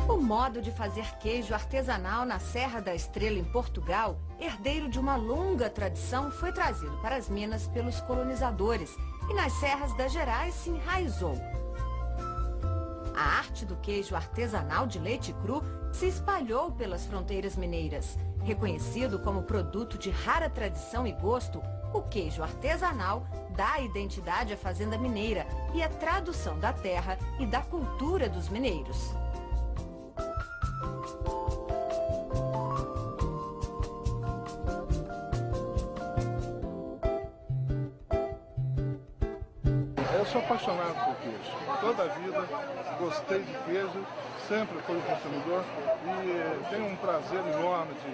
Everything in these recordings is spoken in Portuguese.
O modo de fazer queijo artesanal na Serra da Estrela, em Portugal, herdeiro de uma longa tradição, foi trazido para as Minas pelos colonizadores e nas serras das Gerais se enraizou. A arte do queijo artesanal de leite cru se espalhou pelas fronteiras mineiras. Reconhecido como produto de rara tradição e gosto, o queijo artesanal dá identidade à fazenda mineira e a tradução da terra e da cultura dos mineiros. Eu sou apaixonado por queijo. Toda a vida gostei de queijo, sempre fui consumidor e tenho um prazer enorme de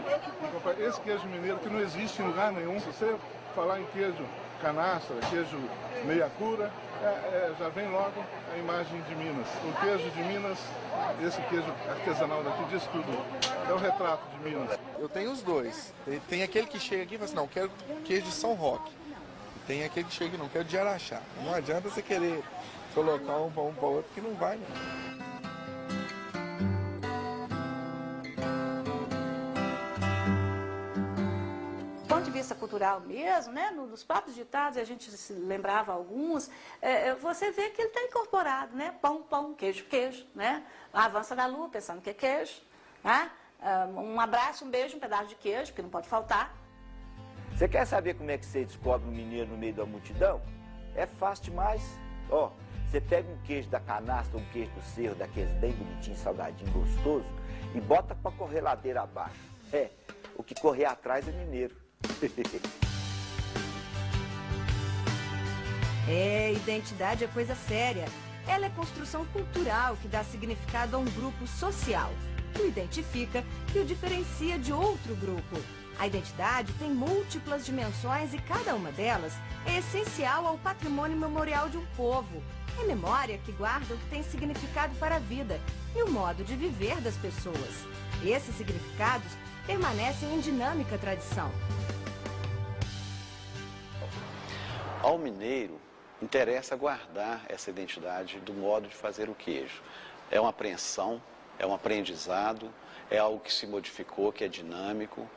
comprar esse queijo mineiro que não existe em lugar nenhum. Se você falar em queijo canastra, queijo meia cura, já vem logo a imagem de Minas. O queijo de Minas, esse queijo artesanal daqui diz tudo. É o retrato de Minas. Eu tenho os dois. Tem aquele que chega aqui e fala assim, não, quero queijo de São Roque. Tem aquele que chega e não quero de Araxá. Não adianta você querer colocar um para o outro que não vai, né? Do ponto de vista cultural mesmo, né, nos próprios ditados, a gente se lembrava alguns, você vê que ele está incorporado, né? Pão, pão, queijo, queijo, né? A avança da lua, pensando que é queijo, né? Um abraço, um beijo, um pedaço de queijo, que não pode faltar. Você quer saber como é que você descobre um mineiro no meio da multidão? É fácil demais. Ó, você pega um queijo da canastra, um queijo do cerro, daqueles bem bonitinho, salgadinho, gostoso, e bota para correr ladeira abaixo. O que correr atrás é mineiro. Identidade é coisa séria. Ela é construção cultural que dá significado a um grupo social, que o identifica e o diferencia de outro grupo. A identidade tem múltiplas dimensões e cada uma delas é essencial ao patrimônio memorial de um povo. É memória que guarda o que tem significado para a vida e o modo de viver das pessoas. Esses significados permanecem em dinâmica tradição. Ao mineiro, interessa guardar essa identidade do modo de fazer o queijo. É uma apreensão, é um aprendizado, é algo que se modificou, que é dinâmico,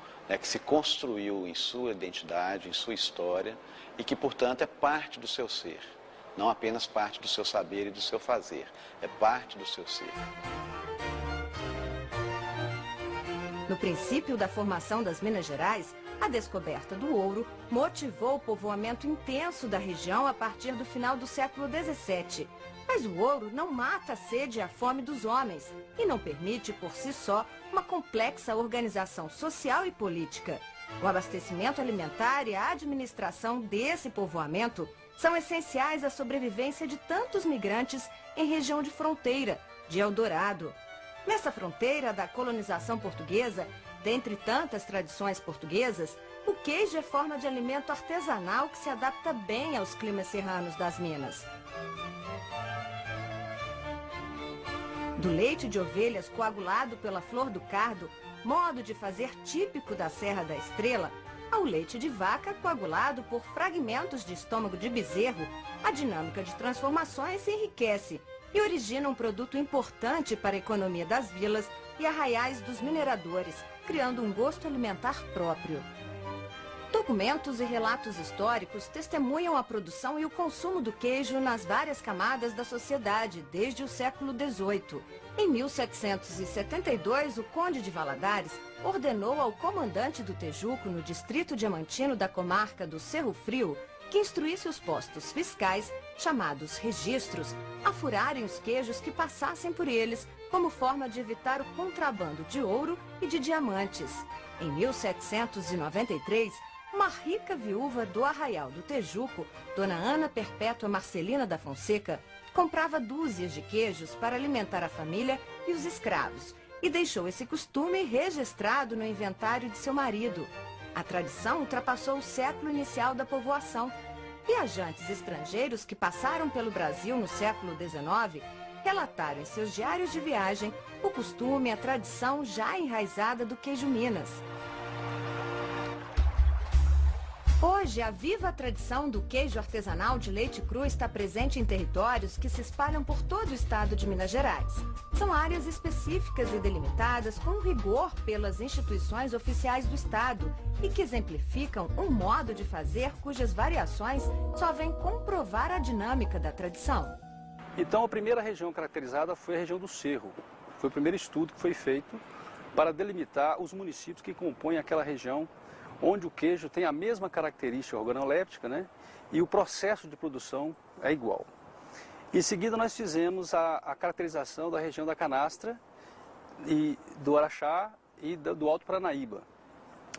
que se construiu em sua identidade, em sua história e que, portanto, é parte do seu ser. Não apenas parte do seu saber e do seu fazer, é parte do seu ser. No princípio da formação das Minas Gerais, a descoberta do ouro motivou o povoamento intenso da região a partir do final do século XVII. Mas o ouro não mata a sede e a fome dos homens e não permite por si só uma complexa organização social e política. O abastecimento alimentar e a administração desse povoamento são essenciais à sobrevivência de tantos migrantes em região de fronteira, de Eldorado. Nessa fronteira da colonização portuguesa, dentre tantas tradições portuguesas, o queijo é forma de alimento artesanal que se adapta bem aos climas serranos das Minas. Do leite de ovelhas coagulado pela flor do cardo, modo de fazer típico da Serra da Estrela, ao leite de vaca coagulado por fragmentos de estômago de bezerro, a dinâmica de transformações se enriquece e origina um produto importante para a economia das vilas e arraiais dos mineradores, criando um gosto alimentar próprio. Documentos e relatos históricos testemunham a produção e o consumo do queijo nas várias camadas da sociedade desde o século XVIII. Em 1772, o conde de Valadares ordenou ao comandante do Tejuco, no distrito diamantino da comarca do Cerro Frio, que instruísse os postos fiscais, chamados registros, a furarem os queijos que passassem por eles, como forma de evitar o contrabando de ouro e de diamantes. Em 1793, uma rica viúva do Arraial do Tejuco, Dona Ana Perpétua Marcelina da Fonseca, comprava dúzias de queijos para alimentar a família e os escravos e deixou esse costume registrado no inventário de seu marido. A tradição ultrapassou o século inicial da povoação. Viajantes estrangeiros que passaram pelo Brasil no século XIX relataram em seus diários de viagem o costume e a tradição já enraizada do queijo Minas. Hoje, a viva tradição do queijo artesanal de leite cru está presente em territórios que se espalham por todo o estado de Minas Gerais. São áreas específicas e delimitadas com rigor pelas instituições oficiais do estado e que exemplificam um modo de fazer cujas variações só vêm comprovar a dinâmica da tradição. Então, a primeira região caracterizada foi a região do Cerro. Foi o primeiro estudo que foi feito para delimitar os municípios que compõem aquela região onde o queijo tem a mesma característica organoléptica, né? E o processo de produção é igual. Em seguida, nós fizemos a caracterização da região da Canastra, e do Araxá e do Alto Paranaíba.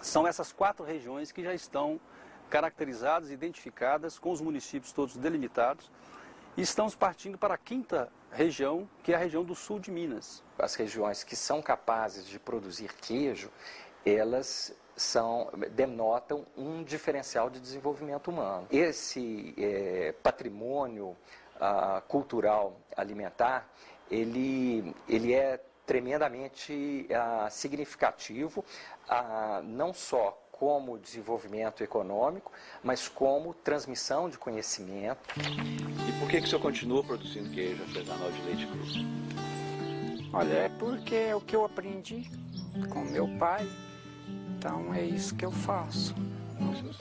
São essas 4 regiões que já estão caracterizadas, identificadas, com os municípios todos delimitados, e estamos partindo para a 5ª região, que é a região do sul de Minas. As regiões que são capazes de produzir queijo, elas denotam um diferencial de desenvolvimento humano. Esse patrimônio cultural alimentar, ele é tremendamente significativo, não só como desenvolvimento econômico, mas como transmissão de conhecimento. E por que o senhor continua produzindo queijo artesanal de leite cru? Olha, é porque é o que eu aprendi com meu pai. Então é isso que eu faço.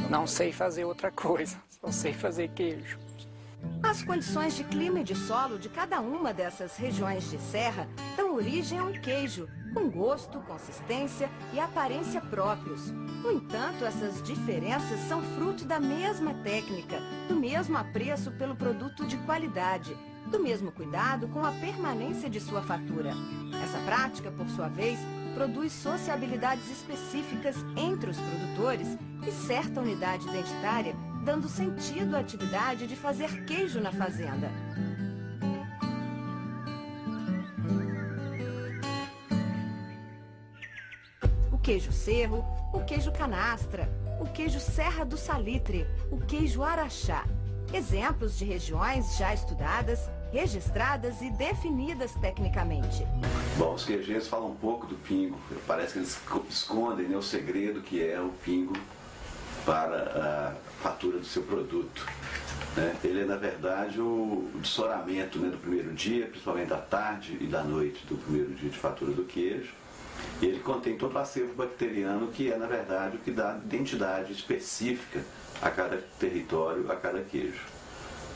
Não sei fazer outra coisa, só sei fazer queijo. As condições de clima e de solo de cada uma dessas regiões de serra dão origem a um queijo, com gosto, consistência e aparência próprios. No entanto, essas diferenças são fruto da mesma técnica, do mesmo apreço pelo produto de qualidade, do mesmo cuidado com a permanência de sua fatura. Essa prática, por sua vez, produz sociabilidades específicas entre os produtores e certa unidade identitária, dando sentido à atividade de fazer queijo na fazenda. O queijo Cerro, o queijo Canastra, o queijo Serra do Salitre, o queijo Araxá. Exemplos de regiões já estudadas, registradas e definidas tecnicamente. Bom, os queijeiros falam um pouco do pingo. Parece que eles escondem, né, o segredo que é o pingo para a fatura do seu produto. Né? Ele é, na verdade, o dessoramento, né, do primeiro dia, principalmente da tarde e da noite do primeiro dia de fatura do queijo. E ele contém todo o acervo bacteriano, que é, na verdade, o que dá identidade específica a cada território, a cada queijo.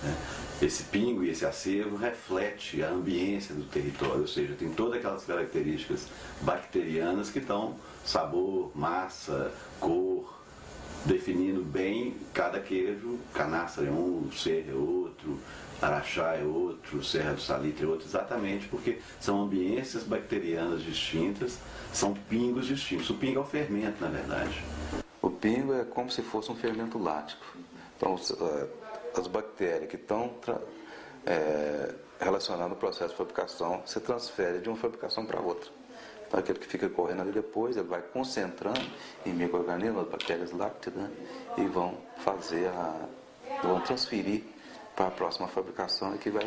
Né? Esse pingo e esse acervo reflete a ambiência do território, ou seja, tem todas aquelas características bacterianas que dão sabor, massa, cor, definindo bem cada queijo. Canastra é um, Cerro é outro, Araxá é outro, Serra do Salitre é outro, exatamente porque são ambiências bacterianas distintas, são pingos distintos. O pingo é o fermento, na verdade. O pingo é como se fosse um fermento lático. Então, as bactérias que estão relacionadas ao processo de fabricação se transferem de uma fabricação para outra. Então, aquele que fica correndo ali depois, ele vai concentrando em micro-organismos, as bactérias lácteas, né, e vão transferir para a próxima fabricação, e que vai